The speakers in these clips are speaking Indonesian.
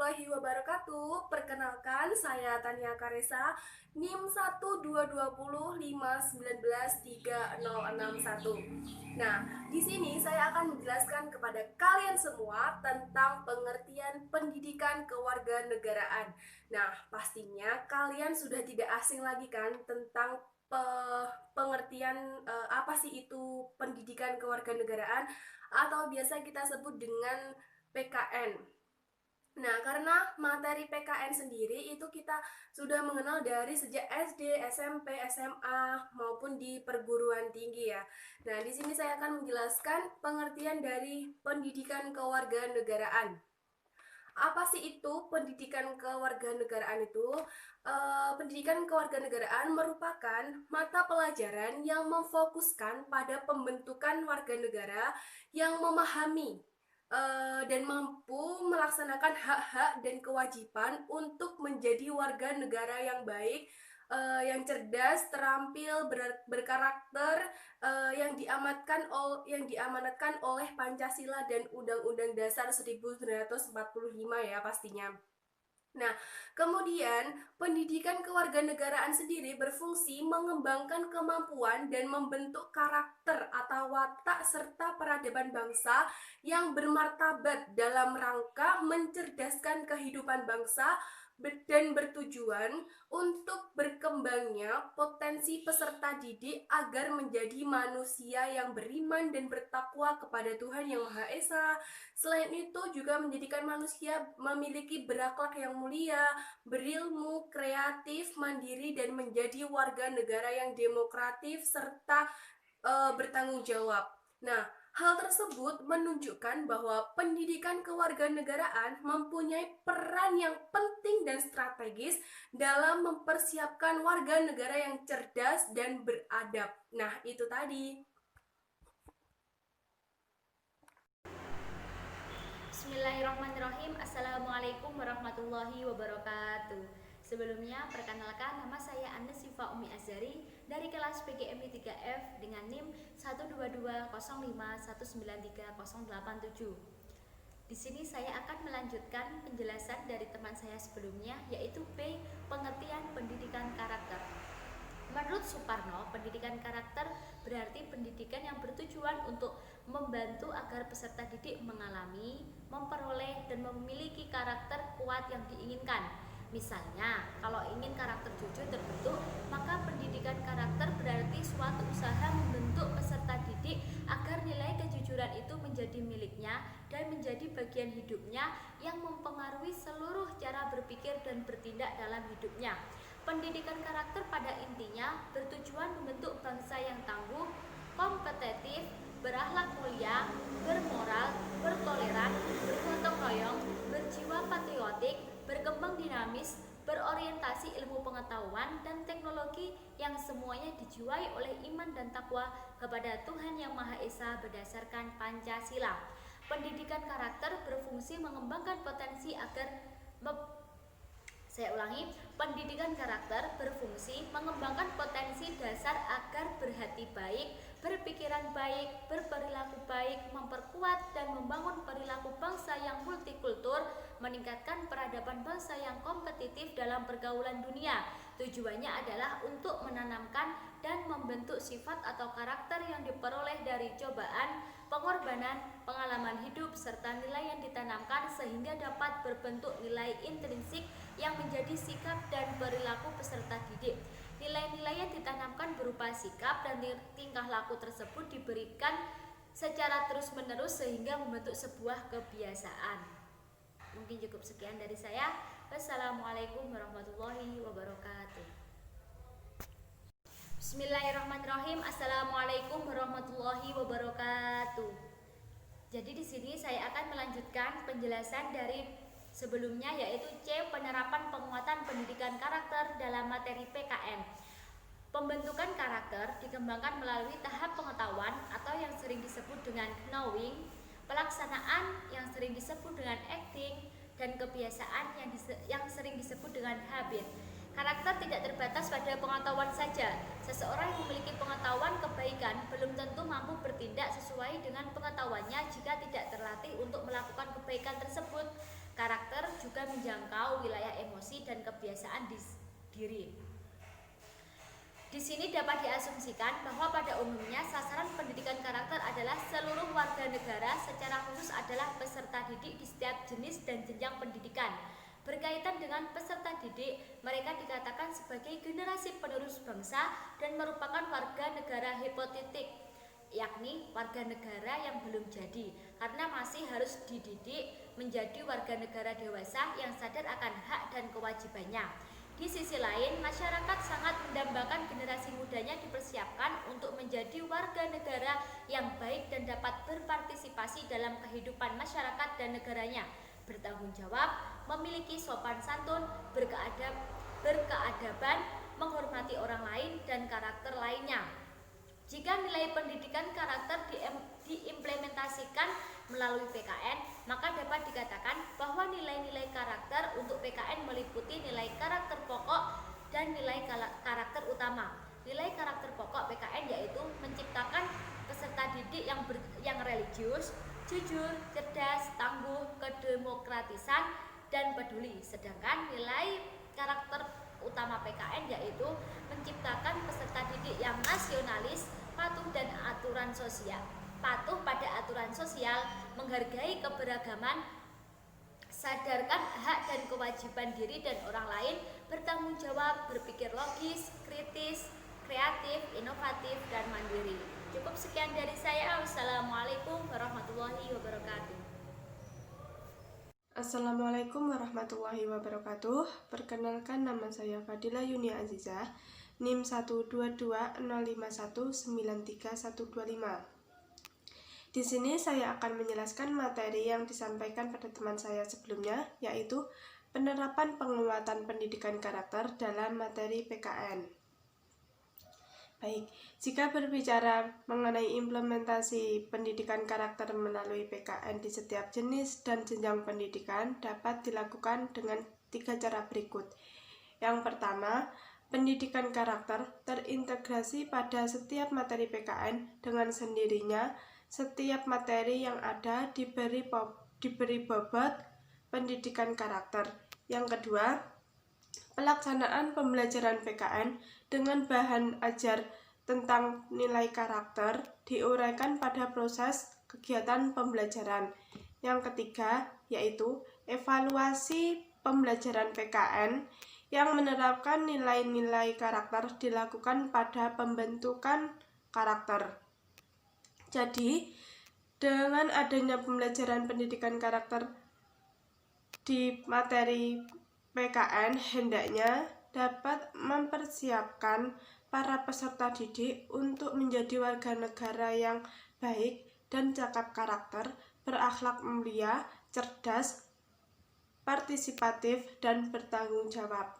warahmatullahi wabarakatuh. Perkenalkan, saya Tania Karesa, NIM 12205193061. Nah, di sini saya akan menjelaskan kepada kalian semua tentang pengertian pendidikan kewarganegaraan. Nah, pastinya kalian sudah tidak asing lagi kan tentang pengertian apa sih itu pendidikan kewarganegaraan atau biasa kita sebut dengan PKN. Nah, karena materi PKN sendiri itu kita sudah mengenal dari sejak SD, SMP, SMA maupun di perguruan tinggi ya. Nah, di sini saya akan menjelaskan pengertian dari pendidikan kewarganegaraan. Apa sih itu pendidikan kewarganegaraan itu? Pendidikan kewarganegaraan merupakan mata pelajaran yang memfokuskan pada pembentukan warga negara yang memahami dan mampu melaksanakan hak-hak dan kewajiban untuk menjadi warga negara yang baik, yang cerdas, terampil, berkarakter, yang diamanatkan oleh Pancasila dan Undang-Undang Dasar 1945 ya pastinya. Nah, kemudian pendidikan kewarganegaraan sendiri berfungsi mengembangkan kemampuan dan membentuk karakter atau watak serta peradaban bangsa yang bermartabat dalam rangka mencerdaskan kehidupan bangsa dan bertujuan untuk berkembangnya potensi peserta didik agar menjadi manusia yang beriman dan bertakwa kepada Tuhan Yang Maha Esa. Selain itu juga menjadikan manusia memiliki berakhlak yang mulia, berilmu, kreatif, mandiri, dan menjadi warga negara yang demokratif serta bertanggung jawab. Nah, hal tersebut menunjukkan bahwa pendidikan kewarganegaraan mempunyai peran yang penting dan strategis dalam mempersiapkan warga negara yang cerdas dan beradab. Nah, itu tadi. Bismillahirrahmanirrahim. Assalamualaikum warahmatullahi wabarakatuh. Sebelumnya, perkenalkan nama saya Andes Sifa Umi Azari dari kelas PGMI 3F dengan NIM 12205193087. Di sini saya akan melanjutkan penjelasan dari teman saya sebelumnya, yaitu B. Pengertian pendidikan karakter. Menurut Suparno, pendidikan karakter berarti pendidikan yang bertujuan untuk membantu agar peserta didik mengalami, memperoleh, dan memiliki karakter kuat yang diinginkan. Misalnya, kalau ingin karakter jujur terbentuk, maka pendidikan karakter berarti suatu usaha membentuk peserta didik agar nilai kejujuran itu menjadi miliknya dan menjadi bagian hidupnya yang mempengaruhi seluruh cara berpikir dan bertindak dalam hidupnya. Pendidikan karakter pada intinya bertujuan membentuk bangsa yang tangguh, kompetitif, berakhlak mulia, bermoral, bertoleran, bergotong royong, berjiwa patriotik, berkembang dinamis, berorientasi ilmu pengetahuan dan teknologi yang semuanya dijiwai oleh iman dan takwa kepada Tuhan Yang Maha Esa berdasarkan Pancasila. Pendidikan karakter berfungsi mengembangkan potensi agar pendidikan karakter berfungsi mengembangkan potensi dasar agar berhati baik, berpikiran baik, berperilaku baik, memperkuat dan membangun perilaku bangsa yang multikultur, meningkatkan peradaban bangsa yang kompetitif dalam pergaulan dunia. Tujuannya adalah untuk menanamkan dan membentuk sifat atau karakter yang diperoleh dari cobaan, pengorbanan, pengalaman hidup, serta nilai yang ditanamkan sehingga dapat berbentuk nilai intrinsik yang menjadi sikap dan perilaku peserta didik. Nilai-nilai yang ditanamkan berupa sikap dan tingkah laku tersebut diberikan secara terus-menerus sehingga membentuk sebuah kebiasaan. Mungkin cukup sekian dari saya. Wassalamualaikum warahmatullahi wabarakatuh. Bismillahirrahmanirrahim. Assalamualaikum warahmatullahi wabarakatuh. Jadi di sini saya akan melanjutkan penjelasan dari sebelumnya, yaitu C. Penerapan penguatan pendidikan karakter dalam materi PKN. Pembentukan karakter dikembangkan melalui tahap pengetahuan atau yang sering disebut dengan knowing, pelaksanaan yang sering disebut dengan acting, dan kebiasaan yang sering disebut dengan habit. Karakter tidak terbatas pada pengetahuan saja. Seseorang yang memiliki pengetahuan kebaikan belum tentu mampu bertindak sesuai dengan pengetahuannya jika tidak terlatih untuk melakukan kebaikan tersebut. Karakter juga menjangkau wilayah emosi dan kebiasaan diri. Di sini dapat diasumsikan bahwa pada umumnya sasaran pendidikan karakter adalah seluruh warga negara, secara khusus adalah peserta didik di setiap jenis dan jenjang pendidikan. Berkaitan dengan peserta didik, mereka dikatakan sebagai generasi penerus bangsa dan merupakan warga negara hipotetik, yakni warga negara yang belum jadi, karena masih harus dididik menjadi warga negara dewasa yang sadar akan hak dan kewajibannya. Di sisi lain, masyarakat sangat mendambakan generasi mudanya dipersiapkan untuk menjadi warga negara yang baik dan dapat berpartisipasi dalam kehidupan masyarakat dan negaranya, bertanggung jawab, memiliki sopan santun, berkeadaban, menghormati orang lain, dan karakter lainnya. Jika nilai pendidikan karakter diimplementasikan melalui PKN, maka dapat dikatakan bahwa nilai-nilai karakter untuk PKN meliputi nilai karakter pokok dan nilai karakter utama. Nilai karakter pokok PKN yaitu menciptakan peserta didik yang religius, jujur, cerdas, tangguh, kedemokratisan, dan peduli. Sedangkan nilai karakter utama PKN yaitu menciptakan peserta didik yang nasionalis, patuh pada aturan sosial, menghargai keberagaman, sadarkan hak dan kewajiban diri dan orang lain, bertanggung jawab, berpikir logis, kritis, kreatif, inovatif, dan mandiri. Cukup sekian dari saya. Wassalamualaikum warahmatullahi wabarakatuh. Assalamualaikum warahmatullahi wabarakatuh. Perkenalkan, nama saya Fadila Yunia Azizah, NIM 12205193125. Di sini saya akan menjelaskan materi yang disampaikan pada teman saya sebelumnya, yaitu penerapan penguatan pendidikan karakter dalam materi PKN. Baik, jika berbicara mengenai implementasi pendidikan karakter melalui PKN di setiap jenis dan jenjang pendidikan dapat dilakukan dengan 3 cara berikut. Yang pertama, pendidikan karakter terintegrasi pada setiap materi PKN dengan sendirinya. Setiap materi yang ada diberi bobot pendidikan karakter. Yang kedua, pelaksanaan pembelajaran PKN dengan bahan ajar tentang nilai karakter diuraikan pada proses kegiatan pembelajaran. Yang ketiga, yaitu evaluasi pembelajaran PKN yang menerapkan nilai-nilai karakter dilakukan pada pembentukan karakter. Jadi, dengan adanya pembelajaran pendidikan karakter di materi PKN, hendaknya dapat mempersiapkan para peserta didik untuk menjadi warga negara yang baik dan cakap karakter, berakhlak mulia, cerdas, partisipatif, dan bertanggung jawab.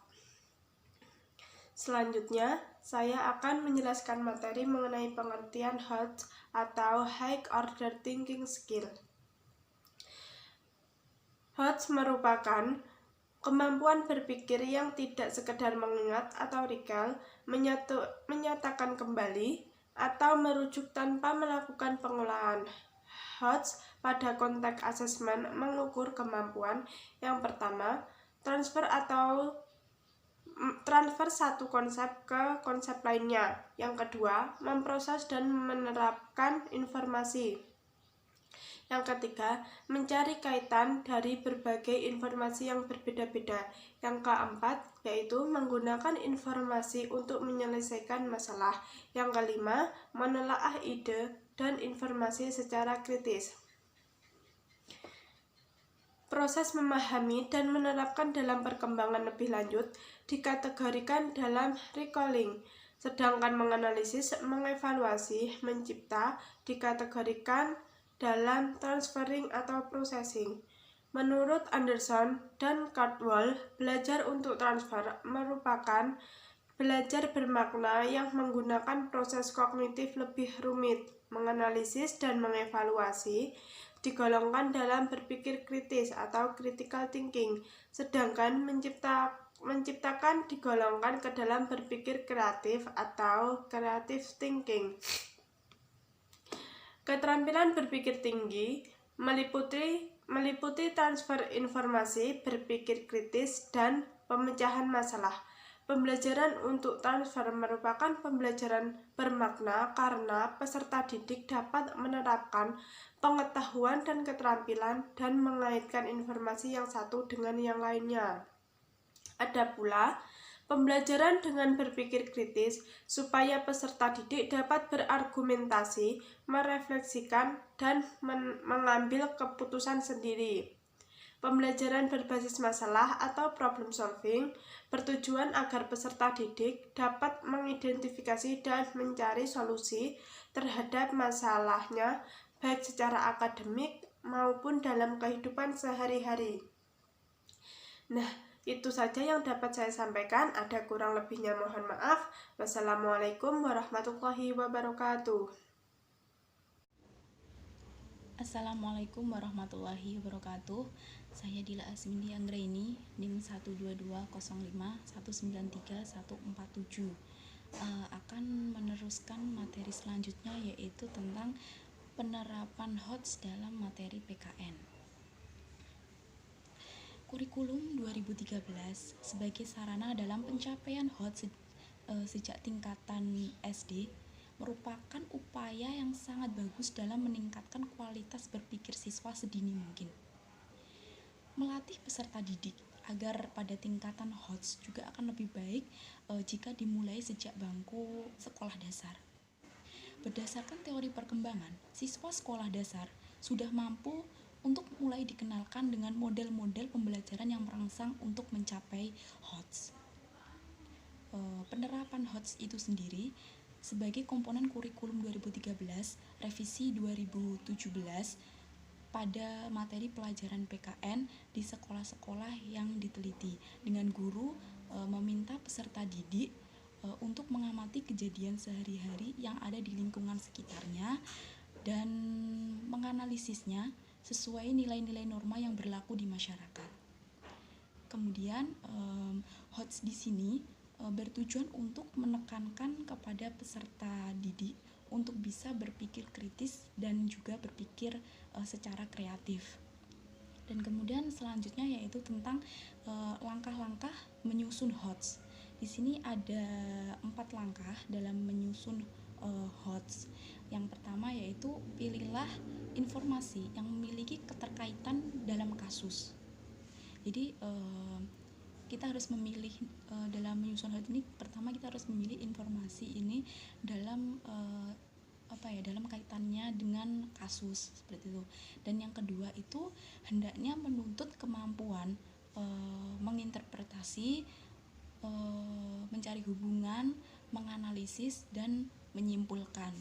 Selanjutnya, saya akan menjelaskan materi mengenai pengertian HOTS atau High Order Thinking Skill. HOTS merupakan kemampuan berpikir yang tidak sekedar mengingat atau recall, menyatakan kembali, atau merujuk tanpa melakukan pengolahan. HOTS pada konteks asesmen mengukur kemampuan yang pertama, transfer satu konsep ke konsep lainnya. Yang kedua, memproses dan menerapkan informasi. Yang ketiga, mencari kaitan dari berbagai informasi yang berbeda-beda. Yang keempat, yaitu menggunakan informasi untuk menyelesaikan masalah. Yang kelima, menelaah ide dan informasi secara kritis. Proses memahami dan menerapkan dalam perkembangan lebih lanjut dikategorikan dalam recalling, sedangkan menganalisis, mengevaluasi, mencipta dikategorikan dalam transferring atau processing. Menurut Anderson dan Cardwell, belajar untuk transfer merupakan belajar bermakna yang menggunakan proses kognitif lebih rumit. Menganalisis dan mengevaluasi digolongkan dalam berpikir kritis atau critical thinking, sedangkan menciptakan digolongkan ke dalam berpikir kreatif atau creative thinking. Keterampilan berpikir tinggi meliputi meliputi transfer informasi, berpikir kritis, dan pemecahan masalah. Pembelajaran untuk transfer merupakan pembelajaran bermakna karena peserta didik dapat menerapkan pengetahuan dan keterampilan dan mengaitkan informasi yang satu dengan yang lainnya. Ada pula pembelajaran dengan berpikir kritis supaya peserta didik dapat berargumentasi, merefleksikan, dan mengambil keputusan sendiri. Pembelajaran berbasis masalah atau problem solving bertujuan agar peserta didik dapat mengidentifikasi dan mencari solusi terhadap masalahnya baik secara akademik maupun dalam kehidupan sehari-hari. Nah, itu saja yang dapat saya sampaikan. Ada kurang lebihnya mohon maaf. Wassalamualaikum warahmatullahi wabarakatuh. Assalamualaikum warahmatullahi wabarakatuh. Saya Dila Asmindi Anggraini, NIM 12205193147. Akan meneruskan materi selanjutnya, yaitu tentang penerapan HOTS dalam materi PKN. Kurikulum 2013 sebagai sarana dalam pencapaian HOTS sejak tingkatan SD merupakan upaya yang sangat bagus dalam meningkatkan kualitas berpikir siswa sedini mungkin. Melatih peserta didik agar pada tingkatan HOTS juga akan lebih baik jika dimulai sejak bangku sekolah dasar. Berdasarkan teori perkembangan, siswa sekolah dasar sudah mampu untuk mulai dikenalkan dengan model-model pembelajaran yang merangsang untuk mencapai HOTS. Penerapan HOTS itu sendiri sebagai komponen kurikulum 2013 revisi 2017 pada materi pelajaran PKN di sekolah-sekolah yang diteliti, dengan guru meminta peserta didik untuk mengamati kejadian sehari-hari yang ada di lingkungan sekitarnya dan menganalisisnya sesuai nilai-nilai norma yang berlaku di masyarakat. Kemudian HOTS di sini bertujuan untuk menekankan kepada peserta didik untuk bisa berpikir kritis dan juga berpikir secara kreatif. Dan kemudian selanjutnya yaitu tentang langkah-langkah menyusun HOTS. Di sini ada 4 langkah dalam menyusun HOTS. Yang pertama yaitu pilihlah informasi yang memiliki keterkaitan dalam kasus. Jadi kita harus memilih dalam menyusun HOTS ini, pertama kita harus memilih informasi ini dalam dalam kaitannya dengan kasus seperti itu. Dan yang kedua itu hendaknya menuntut kemampuan menginterpretasi, mencari hubungan, menganalisis dan menyimpulkan.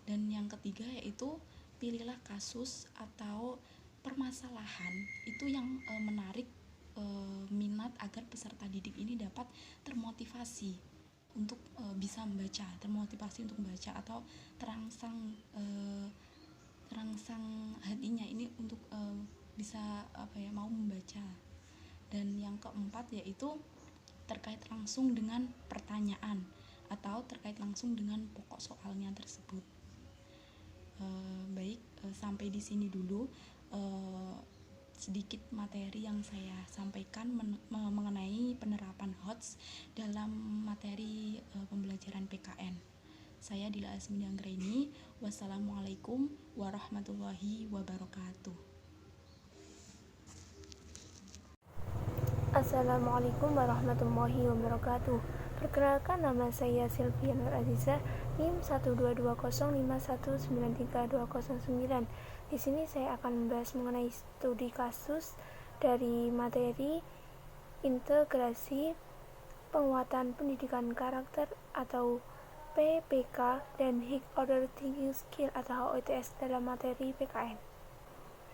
Dan yang ketiga yaitu pilihlah kasus atau permasalahan itu yang menarik minat agar peserta didik ini dapat termotivasi untuk bisa membaca, termotivasi untuk membaca atau terangsang hatinya ini untuk bisa mau membaca. Dan yang keempat yaitu terkait langsung dengan pertanyaan atau terkait langsung dengan pokok soalnya tersebut. Sampai di sini dulu sedikit materi yang saya sampaikan mengenai penerapan HOTS dalam materi pembelajaran PKN. Saya Dila Asmindi Anggraini. Wassalamualaikum warahmatullahi wabarakatuh. Assalamualaikum warahmatullahi wabarakatuh. Perkenalkan, nama saya Sylvia Nur Azizah, NIM 12205193209. Di sini saya akan membahas mengenai studi kasus dari materi integrasi penguatan pendidikan karakter atau PPK dan High Order Thinking Skill atau HOTS dalam materi PKN.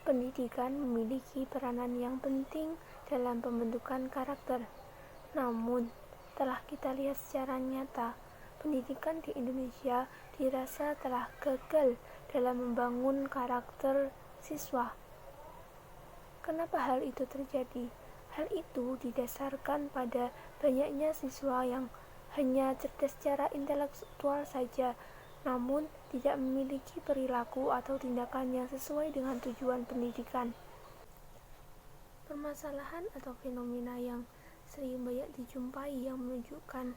Pendidikan memiliki peranan yang penting dalam pembentukan karakter. Namun, telah kita lihat secara nyata, pendidikan di Indonesia dirasa telah gagal dalam membangun karakter siswa. Kenapa hal itu terjadi? Hal itu didasarkan pada banyaknya siswa yang hanya cerdas secara intelektual saja, namun tidak memiliki perilaku atau tindakan yang sesuai dengan tujuan pendidikan. Permasalahan atau fenomena yang sering banyak dijumpai yang menunjukkan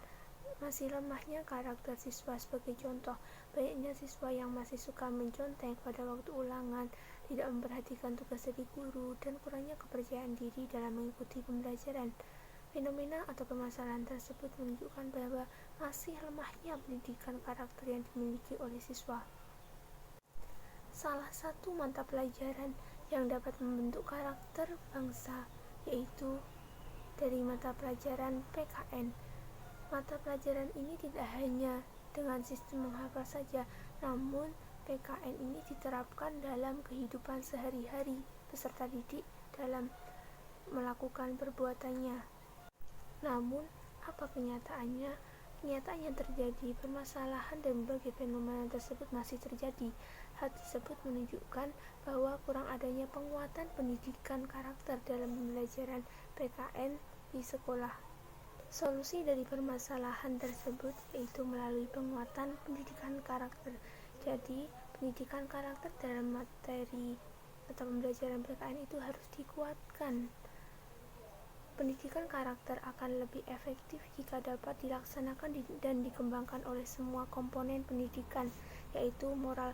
masih lemahnya karakter siswa. Sebagai contoh, banyaknya siswa yang masih suka mencontek pada waktu ulangan, tidak memperhatikan tugas dari guru, dan kurangnya kepercayaan diri dalam mengikuti pembelajaran. Fenomena atau permasalahan tersebut menunjukkan bahwa masih lemahnya pendidikan karakter yang dimiliki oleh siswa. Salah satu mata pelajaran yang dapat membentuk karakter bangsa yaitu dari mata pelajaran PKN. Mata pelajaran ini tidak hanya dengan sistem menghafal saja, namun PKN ini diterapkan dalam kehidupan sehari-hari peserta didik dalam melakukan perbuatannya. Namun, apa kenyataannya? Kenyataan yang terjadi, permasalahan dan berbagai fenomena tersebut masih terjadi. Hal tersebut menunjukkan bahwa kurang adanya penguatan pendidikan karakter dalam pembelajaran PKN di sekolah. Solusi dari permasalahan tersebut yaitu melalui penguatan pendidikan karakter. Jadi, pendidikan karakter dalam materi atau pembelajaran PKN itu harus dikuatkan. Pendidikan karakter akan lebih efektif jika dapat dilaksanakan dan dikembangkan oleh semua komponen pendidikan, yaitu moral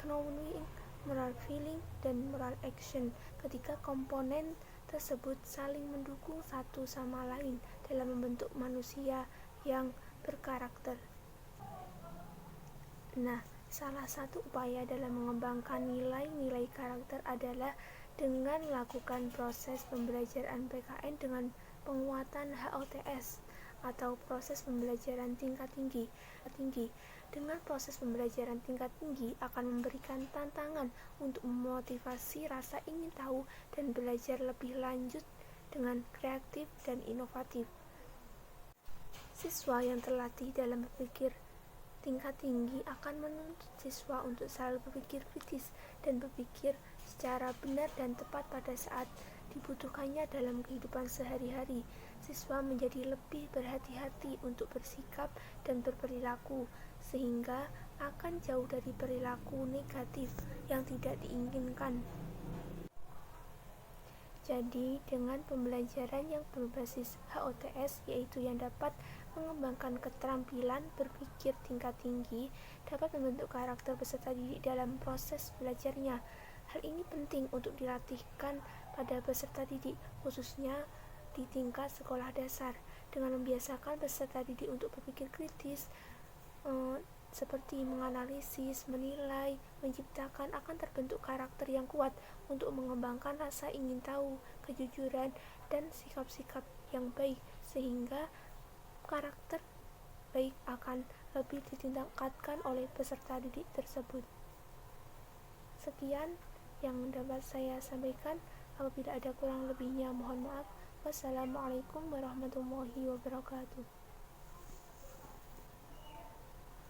knowing, moral feeling, dan moral action. Ketika komponen tersebut saling mendukung satu sama lain dalam membentuk manusia yang berkarakter. Nah, salah satu upaya dalam mengembangkan nilai-nilai karakter adalah dengan melakukan proses pembelajaran PKN dengan penguatan HOTS atau proses pembelajaran tingkat tinggi. Dengan proses pembelajaran tingkat tinggi akan memberikan tantangan untuk memotivasi rasa ingin tahu dan belajar lebih lanjut dengan kreatif dan inovatif. Siswa yang terlatih dalam berpikir tingkat tinggi akan menuntut siswa untuk selalu berpikir kritis dan berpikir secara benar dan tepat pada saat dibutuhkannya dalam kehidupan sehari-hari. Siswa menjadi lebih berhati-hati untuk bersikap dan berperilaku, sehingga akan jauh dari perilaku negatif yang tidak diinginkan. Jadi, dengan pembelajaran yang berbasis HOTS, yaitu yang dapat mengembangkan keterampilan berpikir tingkat tinggi, dapat membentuk karakter peserta didik dalam proses belajarnya. Hal ini penting untuk dilatihkan pada peserta didik, khususnya di tingkat sekolah dasar, dengan membiasakan peserta didik untuk berpikir kritis, seperti menganalisis, menilai, menciptakan, akan terbentuk karakter yang kuat untuk mengembangkan rasa ingin tahu, kejujuran, dan sikap-sikap yang baik, sehingga karakter baik akan lebih ditingkatkan oleh peserta didik tersebut. Sekian yang dapat saya sampaikan. Apabila ada kurang lebihnya mohon maaf. Wassalamualaikum warahmatullahi wabarakatuh.